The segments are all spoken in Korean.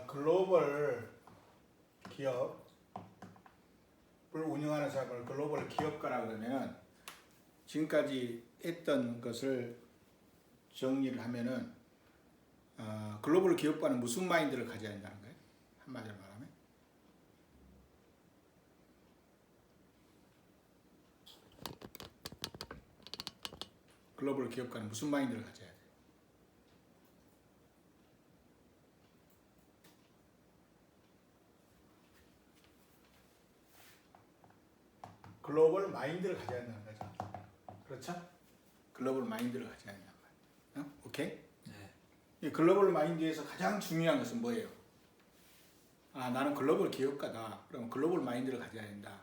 글로벌 기업을 운영하는 사람을 글로벌 기업가라 그러면 지금까지 했던 것을 정리를 하면은 글로벌 기업가는 무슨 마인드를 가져야 한다는 거예요? 한마디로 말하면 글로벌 기업가는 무슨 마인드를 가져야 돼요? 글로벌 마인드를 가져야 한다는 거죠. 그렇죠? 글로벌 마인드를 가져야 한단 말이에요. 오케이? 네. 이 글로벌 마인드에서 가장 중요한 것은 뭐예요? 나는 글로벌 기업가다. 그럼 글로벌 마인드를 가져야 된다.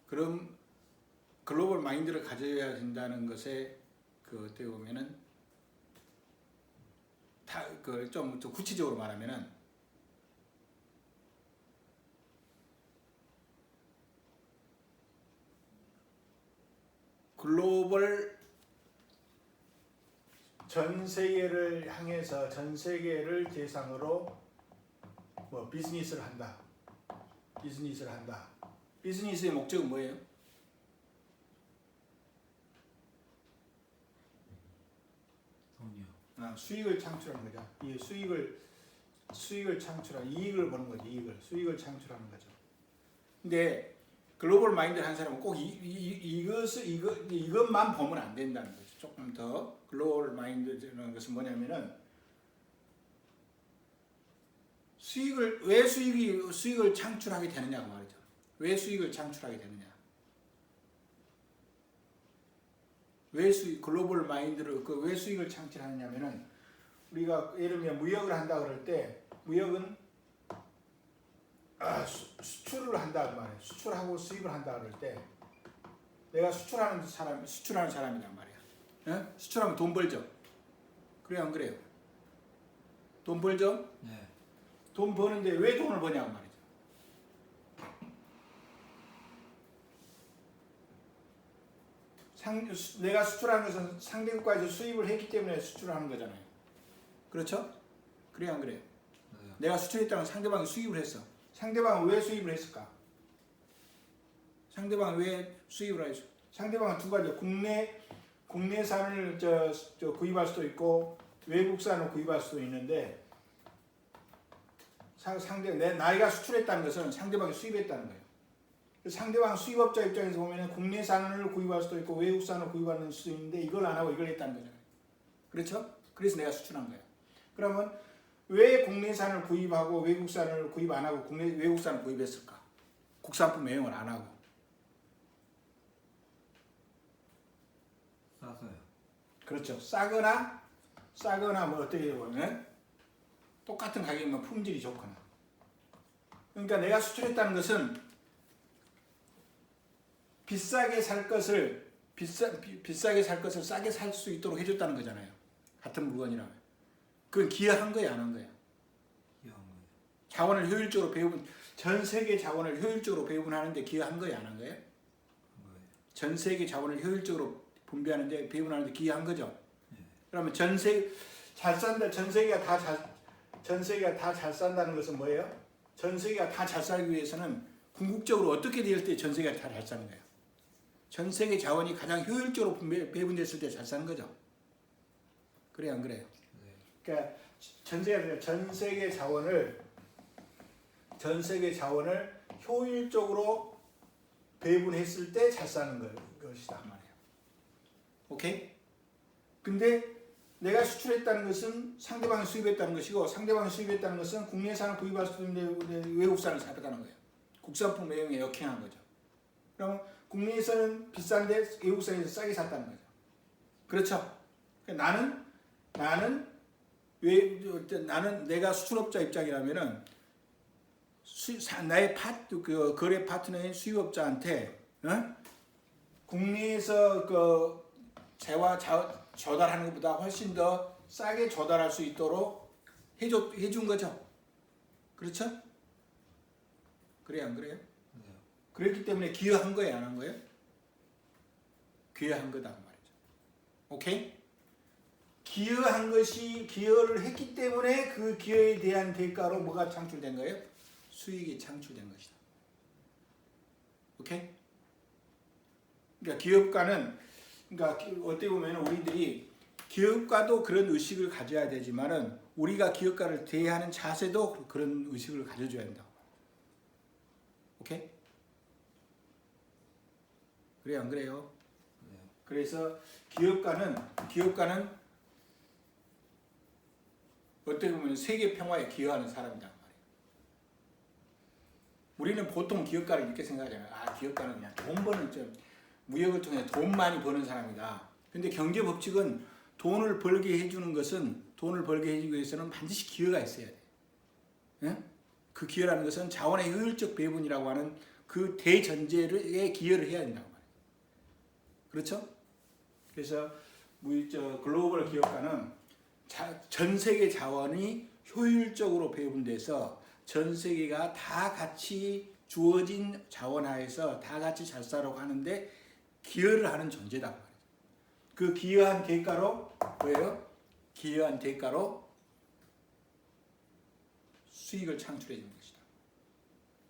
그럼 글로벌 마인드를 가져야 된다는 것에 어떻게 보면은 좀 구체적으로 말하면은 글로벌 전 세계를 향해서 전 세계를 대상으로 비즈니스를 한다. 비즈니스의 목적은 뭐예요? 돈이요. 수익을 창출하는 거죠. 이 수익을 창출하는 이익을 보는 거죠. 수익을 창출하는 거죠. 근데 글로벌 마인드를 한 사람은 꼭 이것만 보면 안 된다는 거죠. 조금 더 글로벌 마인드라는 것은 뭐냐면은 왜 수익을 창출하게 되느냐고 말이죠. 왜 수익을 창출하게 되느냐? 글로벌 마인드를 왜 수익을 창출하느냐면은 우리가 예를 들면 무역을 한다 그럴 때 무역은 수출을 한다 그 말이에요. 수출하고 수입을 한다 그럴 때 내가 수출하는 사람이란 말이야. 예? 수출하면 돈 벌죠. 그래요, 안 그래요? 돈 벌죠? 네. 돈 버는데 왜 돈을 버냐고 말이죠. 내가 수출하는 것은 상대국가에서 수입을 했기 때문에 수출하는 거잖아요. 그렇죠? 그래요, 안 그래요? 네. 내가 수출했다면 상대방이 수입을 했어. 상대방은 왜 수입을 했을까? 상대방은 왜 수입을 했어? 상대방은 두 가지. 국내산을 구입할 수도 있고 외국산을 구입할 수도 있는데 나이가 수출했다는 것은 상대방이 수입했다는 거예요. 상대방 수입업자 입장에서 보면 국내산을 구입할 수도 있고 외국산을 구입할 수도 있는데 이걸 안 하고 이걸 했다는 거잖아요. 그렇죠? 그래서 내가 수출한 거예요. 그러면 왜 국내산을 구입하고 외국산을 구입 안 하고 외국산을 구입했을까? 국산품 애용을 안 하고. 싸서요. 그렇죠. 싸거나 어떻게 보면 똑같은 가격이면 품질이 좋거나. 그러니까 내가 수출했다는 것은 비싸게 살 것을 싸게 살 수 있도록 해줬다는 거잖아요. 같은 물건이라면. 그건 기여한 거야, 안 한 거야? 기여한 거예요. 자원을 효율적으로 전 세계 자원을 효율적으로 배분하는데 기여한 거야, 안 한 거예요? 한 거예요. 전 세계 자원을 효율적으로 분배하는데 배분하는데 기여한 거죠. 네. 그러면 전 세계가 다 잘 산다는 것은 뭐예요? 전 세계가 다 잘 살기 위해서는 궁극적으로 어떻게 될 때 전 세계가 다 잘 사는 거예요? 전 세계 자원이 가장 효율적으로 배분됐을 때 잘 사는 거죠. 그래요, 안 그래요? 네. 그러니까 전 세계 자원을 효율적으로 배분했을 때 잘 사는 것이다 말이에요. 오케이? 근데 내가 수출했다는 것은 상대방이 수입했다는 것이고 상대방이 수입했다는 것은 국내산을 구입할 수도 있는데 외국산을 샀다는 거예요. 국산품 애용에 역행한 거죠. 그럼 국내에서는 비싼데 외국산에서 싸게 샀다는 거죠. 그렇죠? 그러니까 나는 내가 수출업자 입장이라면은 나의 거래 파트너인 수입업자한테 국내에서 재화 조달하는 것보다 훨씬 더 싸게 조달할 수 있도록 해준 거죠. 그렇죠? 그래요, 안 그래요? 네. 그랬기 때문에 기여한 거예요, 안 한 거예요? 기여한 거다 그 말이죠. 오케이? 기여한 것이 기여를 했기 때문에 그 기여에 대한 대가로 뭐가 창출된 거예요? 수익이 창출된 것이다. 오케이? 그러니까 기업가는 그러니까 어떻게 보면 우리들이 기업가도 그런 의식을 가져야 되지만은 우리가 기업가를 대하는 자세도 그런 의식을 가져줘야 된다. 오케이? 그래요, 안 그래요? 네. 그래서 기업가는 어떻게 보면 세계 평화에 기여하는 사람이란 말이에요. 우리는 보통 기업가를 이렇게 생각하잖아요. 아, 기업가는 그냥 돈 버는 무역을 통해 돈 많이 버는 사람이다. 근데 경제 법칙은 돈을 벌게 해주는 것은 돈을 벌게 해주기 위해서는 반드시 기여가 있어야 돼. 예? 그 기여라는 것은 자원의 효율적 배분이라고 하는 그 대전제에 기여를 해야 된다고 말이에요. 그렇죠? 그래서 글로벌 기업가는 전 세계 자원이 효율적으로 배분돼서 전 세계가 다 같이 주어진 자원 하에서 다 같이 잘 살아가고 하는데 기여를 하는 존재다 말이죠. 그 기여한 대가로 뭐예요? 기여한 대가로 수익을 창출해 주는 것이다.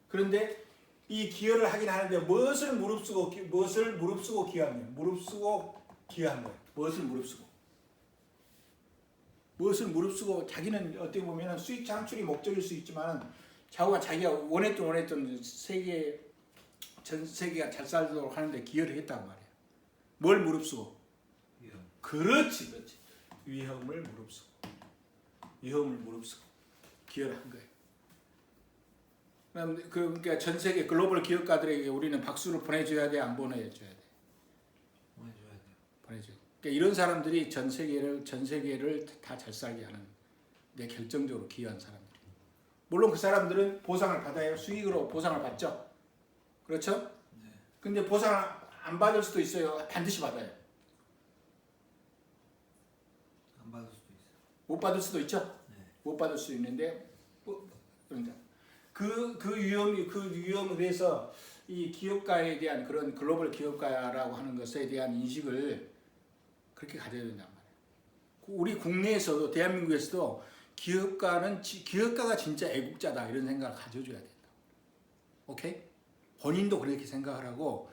그런데 이 기여를 하긴 하는데 무엇을 무릅쓰고 기여한 거예요? 무릅쓰고 기여한 거예요. 무엇을 무릅쓰고 자기는 어떻게 보면 수익 창출이 목적일 수 있지만 자기가 원했던 전 세계가 잘 살도록 하는데 기여를 했단 말이에요. 뭘 무릅쓰고? 위험. 그렇지. 위험을 무릅쓰고 기여를 한 거예요. 그러니까 전 세계 글로벌 기업가들에게 우리는 박수를 보내줘야 돼, 안 보내줘야 돼? 보내줘야 돼요. 보내줘야 돼. 그러니까 이런 사람들이 전 세계를 다 잘 살게 하는 데 결정적으로 기여한 사람들. 물론 그 사람들은 보상을 받아요. 수익으로 보상을 받죠. 그렇죠? 네. 근데 보상을 안 받을 수도 있어요. 반드시 받아요. 안 받을 수도 있어요. 못 받을 수도 있죠. 네. 못 받을 수 있는데 그러니까 그 위험에 대해서 이 기업가에 대한 그런 글로벌 기업가라고 하는 것에 대한 인식을 그렇게 가져야 된단 말이에요. 우리 국내에서도 대한민국에서도 기업가가 진짜 애국자다 이런 생각을 가져줘야 된다. 오케이? 본인도 그렇게 생각을 하고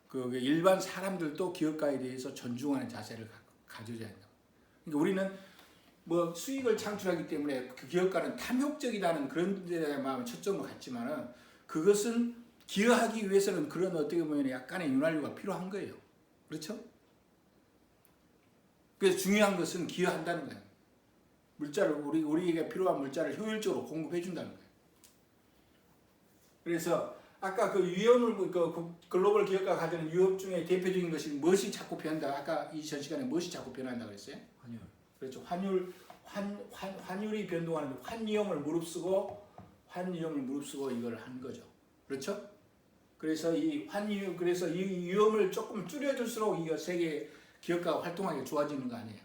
그 일반 사람들도 기업가에 대해서 존중하는 자세를 가져줘야 된다. 그러니까 우리는 뭐 수익을 창출하기 때문에 그 기업가는 탐욕적이라는 그런 데만 초점을 갖지만은 그것은 기여하기 위해서는 그런 어떻게 보면 약간의 윤활유가 필요한 거예요. 그렇죠? 그래서 중요한 것은 기여한다는 거예요. 물자를 우리에게 필요한 물자를 효율적으로 공급해 준다는 거예요. 그래서 아까 그 위험을 그 글로벌 기업가가 가지는 위협 중에 대표적인 것이 무엇이 자꾸 변한다. 아까 이 전 시간에 무엇이 자꾸 변한다 그랬어요? 환율. 그렇죠. 환율이 변동하는데 환위험을 무릅쓰고 이걸 한 거죠. 그렇죠? 그래서 이 위험을 조금 줄여줄수록 이 세계 기업가가 활동하기 좋아지는 거 아니에요.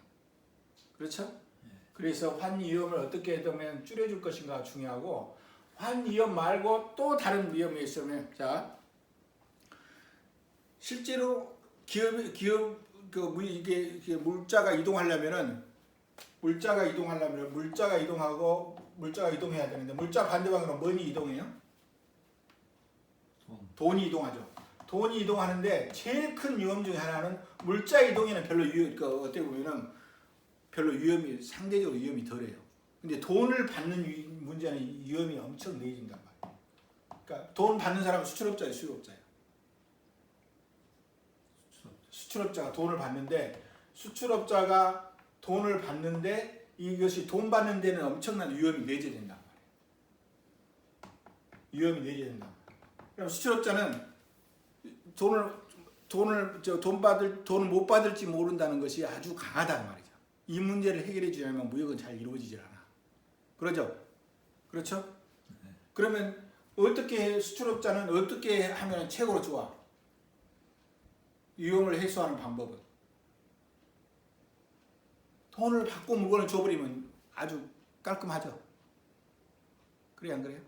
그렇죠? 네. 그래서 환위험을 어떻게 하면 줄여줄 것인가 중요하고 환위험 말고 또 다른 위험이 있으면 자 실제로 기업 이게 물자가 이동하려면 물자가 이동해야 되는데 물자 반대방으로 뭐니 이동해요? 돈이 이동하죠. 돈이 이동하는데 제일 큰 위험 중에 하나는 물자 이동에는 어떻게 보면은 상대적으로 위험이 덜해요. 근데 돈을 받는 문제는 위험이 엄청 내진단 말이에요. 그러니까 돈 받는 사람은 수출업자예요, 수출업자예요. 수출업자가 돈을 받는데 이것이 돈 받는 데는 엄청난 위험이 내재된단 말이에요. 그럼 수출업자는 돈을 못 받을지 모른다는 것이 아주 강하단 말이죠. 이 문제를 해결해 주려면 무역은 잘 이루어지질 않아. 그렇죠? 네. 그러면 수출업자는 어떻게 하면 최고로 좋아? 위험을 해소하는 방법은 돈을 받고 물건을 줘버리면 아주 깔끔하죠. 그래 안 그래요?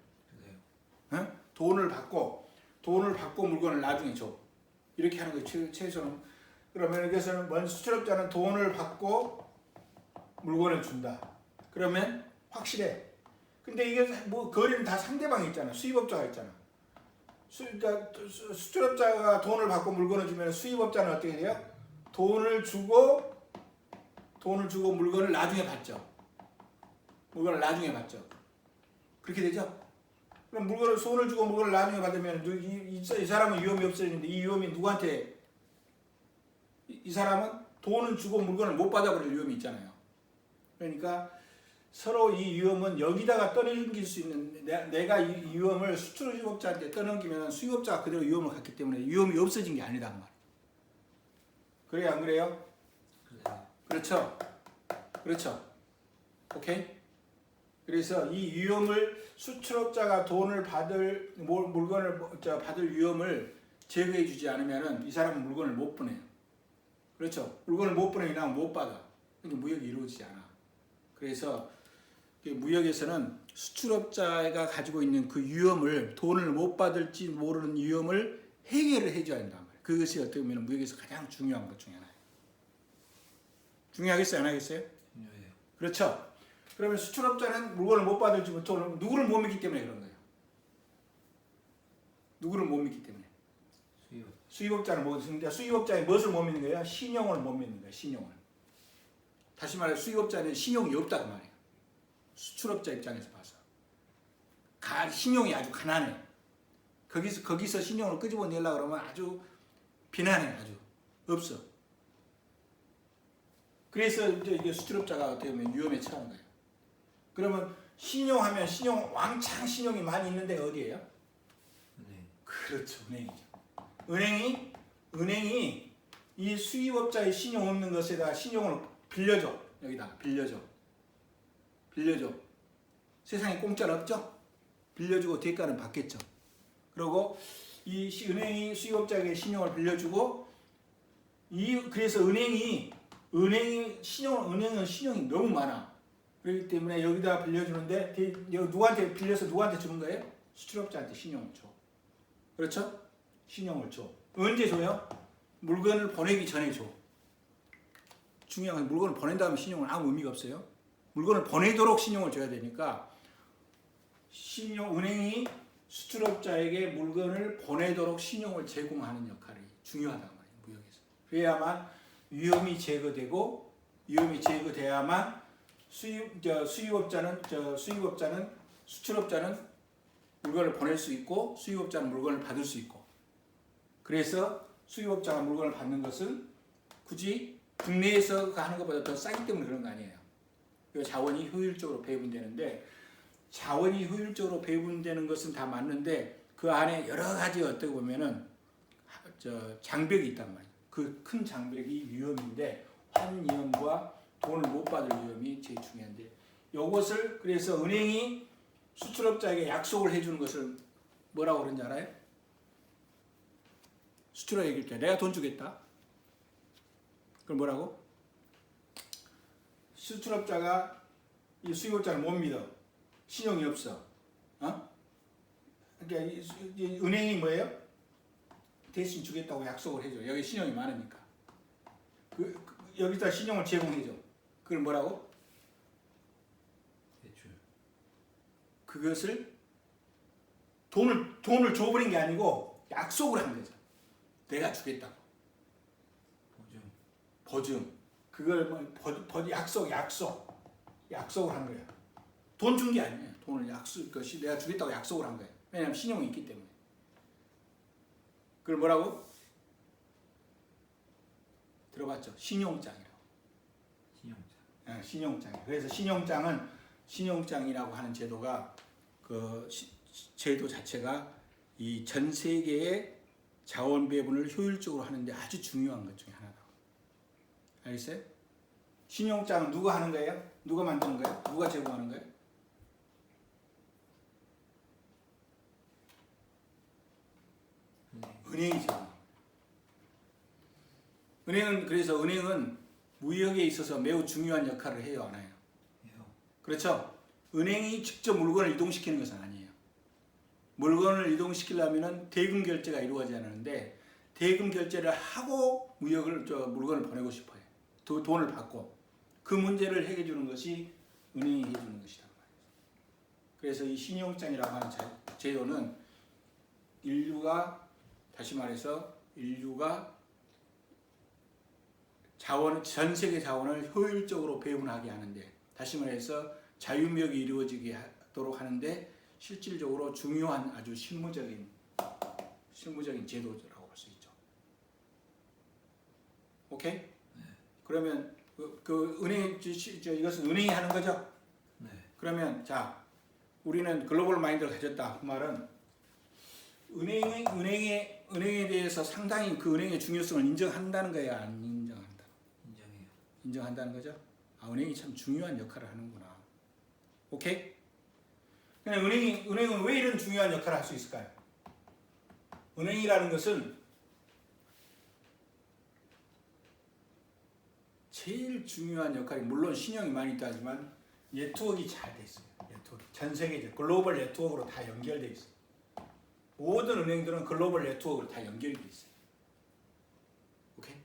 그래요. 돈을 받고 물건을 나중에 줘. 이렇게 하는 거 최소는. 그러면 여기서는 먼저 수출업자는 돈을 받고 물건을 준다. 그러면 확실해. 근데 이게 뭐 거래는 다 상대방이 있잖아. 수입업자가 있잖아. 그러니까 수출업자가 돈을 받고 물건을 주면 수입업자는 어떻게 돼요? 돈을 주고 물건을 나중에 받죠. 물건을 나중에 받죠. 그렇게 되죠? 그럼 돈을 주고 물건을 나중에 받으면 이 사람은 위험이 없어지는데 이 위험이 누구한테? 이 사람은 돈을 주고 물건을 못 받아버릴 위험이 있잖아요. 그러니까 서로 이 위험은 여기다가 떠넘길 수 있는, 내가 이 위험을 수출업자한테 떠넘기면 수입업자가 그대로 위험을 갖기 때문에 위험이 없어진 게 아니다 그 말이에요. 그래요, 안 그래요? 그렇죠? 그렇죠? 오케이? 그래서 이 위험을 수출업자가 돈을 물건을 받을 위험을 제거해 주지 않으면 이 사람은 물건을 못 보내요. 그렇죠? 물건을 못 보내면 못 받아. 그러니까 무역이 이루어지지 않아. 그래서 무역에서는 수출업자가 가지고 있는 그 위험을, 돈을 못 받을지 모르는 위험을 해결을 해줘야 한단 말이에요. 그것이 어떻게 보면 무역에서 가장 중요한 것 중에 하나예요. 중요하겠어요? 안 하겠어요? 중요해요. 그렇죠? 그러면 수출업자는 물건을 못 받을지 누구를 못 믿기 때문에 그런 거예요. 누구를 못 믿기 때문에. 수입업자는 뭐겠습니까? 수입업자의 무엇을 못 믿는 거예요? 신용을 못 믿는 거예요. 신용을. 다시 말해 수입업자는 신용이 없다 그 말이에요. 수출업자 입장에서 봐서. 신용이 아주 가난해. 거기서 신용을 끄집어내려고 그러면 아주 비난해. 아주 없어. 그래서 이게 수출업자가 어떻게 보면 위험에 처하는 거예요. 그러면 신용하면 왕창 신용이 많이 있는데 어디예요? 은행. 그렇죠. 은행이죠. 은행이 이 수입업자의 신용 없는 것에다 신용을 빌려줘. 여기다 빌려줘. 세상에 공짜는 없죠? 빌려주고 대가는 받겠죠. 그리고 이 은행이 수입업자에게 신용을 빌려주고 그래서 은행은 신용이 너무 많아. 그렇기 때문에 여기다 빌려주는데 누구한테 빌려서 누구한테 주는 거예요? 수출업자한테 신용을 줘. 그렇죠? 신용을 줘. 언제 줘요? 물건을 보내기 전에 줘. 중요한 건 물건을 보낸 다음에 신용은 아무 의미가 없어요. 물건을 보내도록 신용을 줘야 되니까 은행이 수출업자에게 물건을 보내도록 신용을 제공하는 역할이 중요하단 말이에요. 무역에서. 그래야만 위험이 제거되고 위험이 제거돼야만 수출업자는 물건을 보낼 수 있고 수입업자는 물건을 받을 수 있고. 그래서 수입업자가 물건을 받는 것은 굳이 국내에서 하는 것보다 더 싸기 때문에 그런 거 아니에요. 자원이 효율적으로 배분되는데 자원이 효율적으로 배분되는 것은 다 맞는데 그 안에 여러 가지 어떻게 보면은 장벽이 있단 말이에요. 그 큰 장벽이 위험인데 환위험과 돈을 못 받을 위험이 제일 중요한데 이것을 그래서 은행이 수출업자에게 약속을 해주는 것을 뭐라고 그러는지 알아요? 수출업자 얘기할 때 내가 돈 주겠다. 그럼 뭐라고? 수출업자가 이 수입업자를 못 믿어. 신용이 없어. 그러니까 이 은행이 뭐예요? 대신 주겠다고 약속을 해줘. 여기 신용이 많으니까. 여기다 신용을 제공해줘. 그걸 뭐라고? 대출. 그것을 돈을 줘버린 게 아니고 약속을 한 거죠. 내가 주겠다고. 보증. 그걸 약속을 한 거야. 돈 준 게 아니에요. 돈을 내가 주겠다고 약속을 한 거예요. 왜냐하면 신용이 있기 때문에. 그걸 뭐라고? 들어봤죠? 신용장이라고. 신용장. 그래서 신용장이라고 하는 제도가 제도 자체가 이 전 세계의 자원 배분을 효율적으로 하는데 아주 중요한 것 중에 하나다. 알겠어요? 신용장은 누가 하는 거예요? 누가 만드는 거예요? 누가 제공하는 거예요? 은행이 제공합니다. 그래서 은행은 무역에 있어서 매우 중요한 역할을 해요, 안 해요? 그렇죠? 은행이 직접 물건을 이동시키는 것은 아니에요. 물건을 이동시키려면 대금 결제가 이루어져야 하는데 대금 결제를 하고 물건을 보내고 싶어요. 돈을 받고 그 문제를 해결해 주는 것이 은행이 해주는 것이다. 그래서 이 신용장이라고 하는 제도는 인류가 다시 말해서 인류가 전 세계 자원을 효율적으로 배분하게 하는데, 다시 말해서 자유무역이 이루어지게 하도록 하는데 실질적으로 중요한 아주 실무적인 제도라고 볼 수 있죠. 오케이? 네. 그러면 그 은행 이것은 은행이 하는 거죠. 네. 그러면 자, 우리는 글로벌 마인드를 가졌다. 그 말은 은행에 대해서 상당히 그 은행의 중요성을 인정한다는 거야, 안 인정한다? 인정해요. 인정한다는 거죠. 아, 은행이 참 중요한 역할을 하는구나. 오케이? 그냥 은행은 왜 이런 중요한 역할을 할 수 있을까요? 은행이라는 것은 제일 중요한 역할이, 물론 신용이 많이 있다지만 네트워크가 잘 돼 있어요. 네트워크. 전 세계적 글로벌 네트워크로 다 연결돼 있어요. 모든 은행들은 글로벌 네트워크로 다 연결이 돼 있어요. 오케이?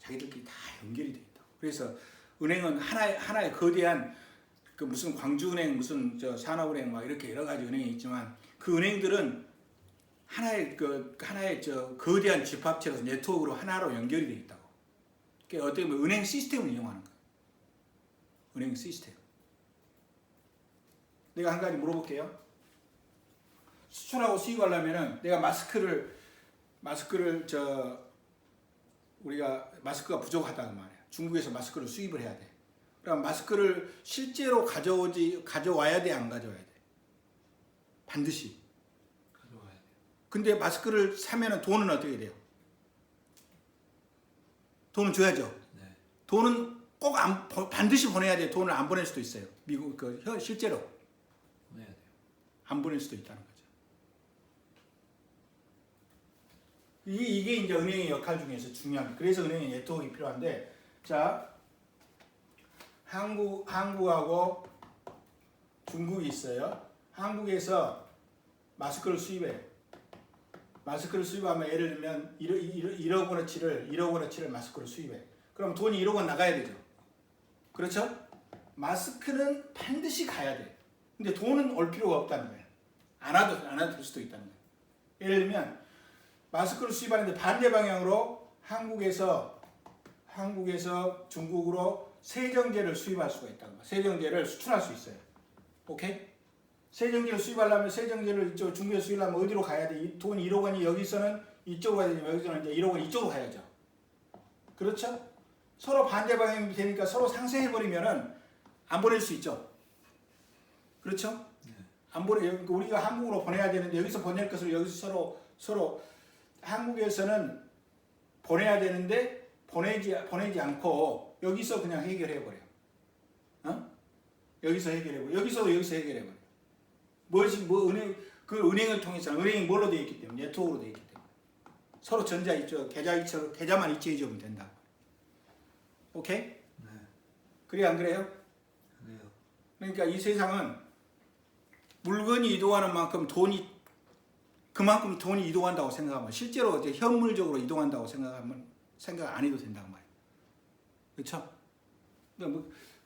자기들끼리 다 연결이 돼 있다. 그래서 은행은 하나의 거대한 그 무슨 광주은행, 무슨 저 산업은행 막 이렇게 여러 가지 은행이 있지만 그 은행들은 하나의 저 거대한 집합체로서 네트워크로 하나로 연결이 돼 있다고. 그러니까 어떻게 보면 은행 시스템을 이용하는 거예요. 은행 시스템. 내가 한 가지 물어볼게요. 수출하고 수입하려면은 내가 우리가 마스크가 부족하다는 말이야. 중국에서 마스크를 수입을 해야 돼. 그럼 마스크를 실제로 가져와야 돼, 안 가져와야 돼? 반드시. 가져와야 돼요. 근데 마스크를 사면은 돈은 어떻게 돼요? 돈은 줘야죠. 네. 돈은 꼭 반드시 보내야 돼. 돈을 안 보낼 수도 있어요. 미국 실제로 보내야 돼요. 안 보낼 수도 있다는 거죠. 이게 이제 은행의 역할 중에서 중요합니다. 그래서 은행의 네트워크가 필요한데, 자, 한국하고 중국이 있어요. 한국에서 마스크를 수입해. 마스크를 수입하면 예를 들면 1억 원어치를 마스크를 수입해. 그럼 돈이 1억 원 나가야 되죠. 그렇죠? 마스크는 반드시 가야 돼. 근데 돈은 올 필요가 없다는 거예요. 안 와도 될 수도 있다는 거예요. 예를 들면 마스크를 수입하는데 반대 방향으로 한국에서 중국으로 세정제를 수입할 수가 있다는 거예요. 세정제를 수출할 수 있어요. 오케이? 세정제를 수입하려면 세정제를 이쪽 중국에 수입하려면 어디로 가야 돼? 이 돈 1억 원이 여기서는 이쪽으로 가야 되면 여기서는 이제 1억 원 이쪽으로 가야죠. 그렇죠? 서로 반대 방향이 되니까 서로 상쇄해버리면은 안 보낼 수 있죠. 그렇죠? 네. 안 보내, 우리가 한국으로 보내야 되는데 여기서 보낼 것을 여기서 서로 한국에서는 보내야 되는데 보내지 않고 여기서 그냥 해결해버려. 어? 여기서 해결해버려. 여기서 해결해버려. 은행을 통해서, 은행이 뭘로 되어 있기 때문에? 네트워크로 되어 있기 때문에. 서로 전자 있죠. 계좌만 이체해주면 된다. 오케이? 네. 그래, 안 그래요? 그래요. 그러니까 이 세상은 물건이 이동하는 만큼 그만큼 돈이 이동한다고 생각하면, 실제로 이제 현물적으로 이동한다고 생각 안 해도 된다고 말이에요. 그렇죠?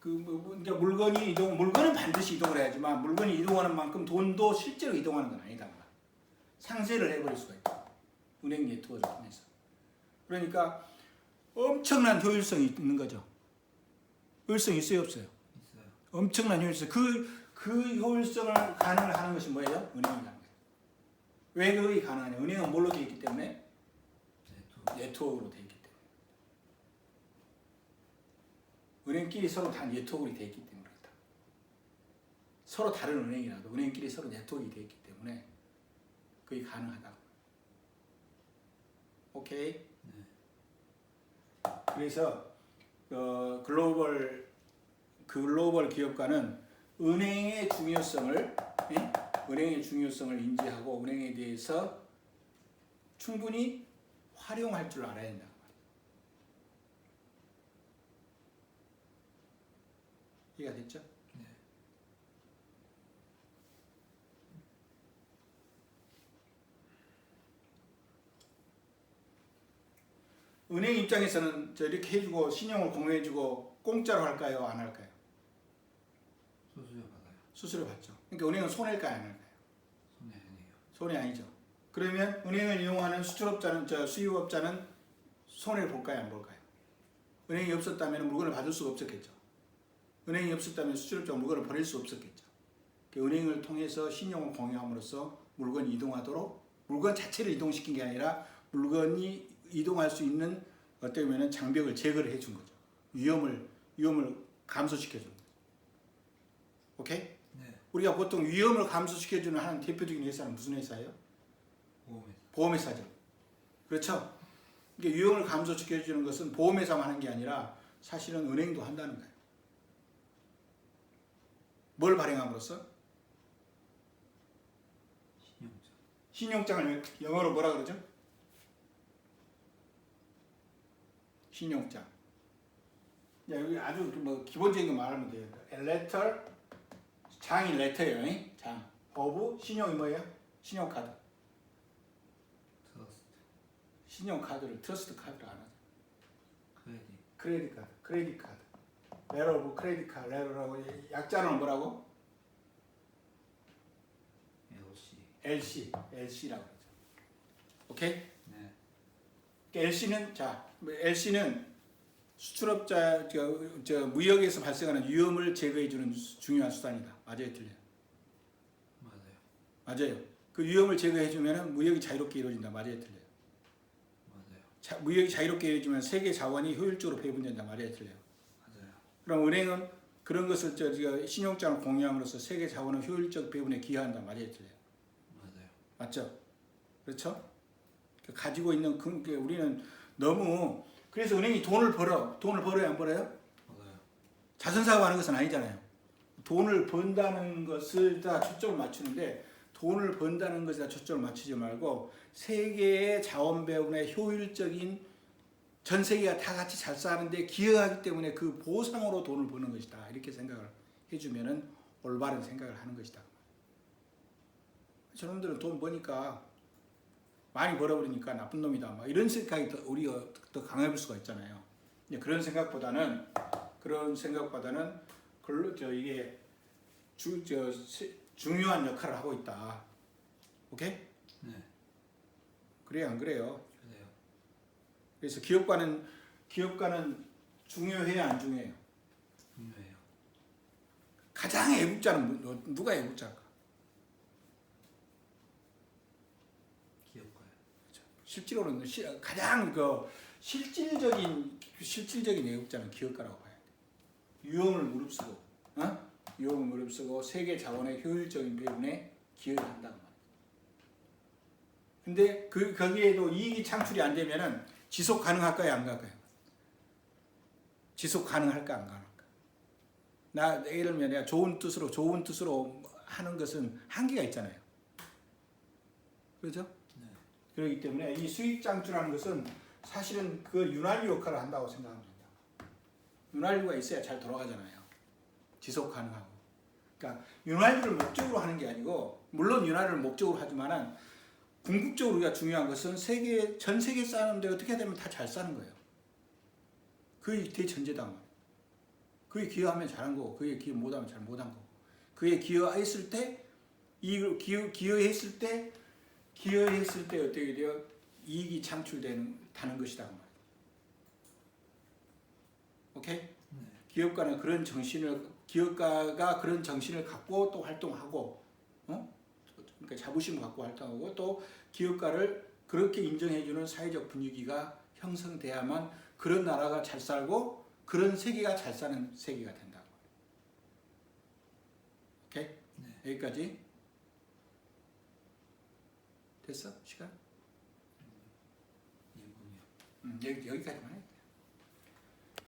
그러니까 물건은 반드시 이동을 해야지만 물건이 이동하는 만큼 돈도 실제로 이동하는 건 아니다. 상쇄를 해버릴 수가 있다. 은행 네트워크를 통해서. 그러니까 엄청난 효율성이 있는 거죠. 효율성이 있어요, 없어요? 있어요. 엄청난 효율성. 그 효율성을 가능하는 것이 뭐예요? 은행이라는 거예요. 왜 그게 가능하냐? 은행은 뭘로 되어 있기 때문에? 네트워크로 되어 있기 때문에. 은행끼리 서로 다 네트워크가 되어 있기 때문에 그렇다. 서로 다른 은행이라도 은행끼리 서로 네트워크가 되어 있기 때문에 그게 가능하다. 오케이? 네. 그래서 글로벌 기업가는 은행의 중요성을 인지하고 은행에 대해서 충분히 활용할 줄 알아야 된다. 이해가 됐죠? 네. 은행 입장에서는 이렇게 해주고 신용을 공유해주고 공짜로 할까요? 안 할까요? 수수료 받아요. 수수료 받죠. 그러니까 은행은 손해일까요? 안 할까요? 손해 아니에요. 손해 아니죠. 그러면 은행을 이용하는 수출업자는 수입업자는 손해를 볼까요? 안 볼까요? 은행이 없었다면 물건을 받을 수가 없었겠죠. 은행이 없었다면 수출업자가 물건을 버릴 수 없었겠죠. 은행을 통해서 신용을 공유함으로써 물건이 이동하도록 물건 자체를 이동시킨 게 아니라 물건이 이동할 수 있는 어떻게 보면 장벽을 제거를 해준 거죠. 위험을 감소시켜준 거죠. 오케이? 네. 우리가 보통 위험을 감소시켜주는 하는 대표적인 회사는 무슨 회사예요? 보험회사. 보험회사죠. 그렇죠? 이게 위험을 감소시켜주는 것은 보험회사만 하는 게 아니라 사실은 은행도 한다는 거예요. 뭘 발행함으로써? 신용자. 신용장을 영어로 뭐라 그러죠? 신용장. 야, 여기 아주 뭐 기본적인 거 말하면 돼요. letter, 장이 letter예요. 장. of 신용이 뭐예요? 신용카드. 트러스트. 신용카드를 트러스트 카드를 안 하죠. 크레딧. 크레딧 카드. letter of credit card, letter라고 약자는 뭐라고? LC라고 그러죠. 오케이? 네. LC는 수출업자 무역에서 발생하는 위험을 제거해 주는 중요한 수단이다. 맞아요, 틀려요? 맞아요. 맞아요. 그 위험을 제거해 주면 무역이 자유롭게 이루어진다. 맞아요, 틀려요? 맞아요. 무역이 자유롭게 이루어지면 세계 자원이 효율적으로 배분된다. 맞아요, 틀려요? 맞아요. 그럼 은행은 그런 것을 신용장을 공유함으로써 세계 자원의 효율적 배분에 기여한다. 맞아요, 틀려요? 맞아요. 맞죠? 그렇죠? 가지고 있는 우리는 너무 그래서 은행이 돈을 벌어요? 안 벌어요? 맞아요. 자선사업을 하는 것은 아니잖아요. 돈을 번다는 것을다 초점을 맞추는데 돈을 번다는 것에다 초점을 맞추지 말고 세계의 자원 배분의 효율적인 전 세계가 다 같이 잘 사는데 기여하기 때문에 그 보상으로 돈을 버는 것이다. 이렇게 생각을 해주면은 올바른 생각을 하는 것이다. 저놈들은 돈 버니까 많이 벌어버리니까 나쁜 놈이다. 막 이런 생각이 우리가 더 강해볼 수가 있잖아요. 그런 생각보다는 이게 중요한 역할을 하고 있다. 오케이? 네. 그래요, 안 그래요? 그래요. 그래서 기업가는 중요해요, 안 중요해요? 중요해요. 가장 애국자는 누가 애국자일까? 기업가요. 실제로는 가장 실질적인 애국자는 기업가라고 봐야 돼. 위험을 무릅쓰고 세계 자원의 효율적인 배분에 기여를 한다는 말이야. 근데 거기에도 이익이 창출이 안 되면은 지속 가능할까요, 안 갈까요? 지속 가능할까, 안 가능할까? 예를 들면 내가 좋은 뜻으로 하는 것은 한계가 있잖아요. 그렇죠? 네. 그렇기 때문에 이 수익 창출하는 것은 사실은 그 윤활유 역할을 한다고 생각합니다. 윤활유가 있어야 잘 돌아가잖아요. 지속 가능하고. 그러니까 윤활유를 목적으로 하는 게 아니고 물론 윤활유를 목적으로 하지만은 궁극적으로 우리가 중요한 것은 전 세계 사람들이 어떻게 되면 다 잘 사는 거예요. 그게 대전제다. 그게 기여하면 잘한 거고 그게 기여 못하면 잘 못한 거고 그게 기여했을 때 기여했을 때 어떻게 돼요? 이익이 창출되는 것이다. 오케이? 네. 기업가가 그런 정신을 갖고 또 활동하고, 그러니까 자부심을 갖고 활동하고 또 기업가를 그렇게 인정해주는 사회적 분위기가 형성돼야만 그런 나라가 잘 살고 그런 세계가 잘 사는 세계가 된다고. 오케이? 네. 여기까지 됐어? 시간? 1분이요. 여기까지만 해.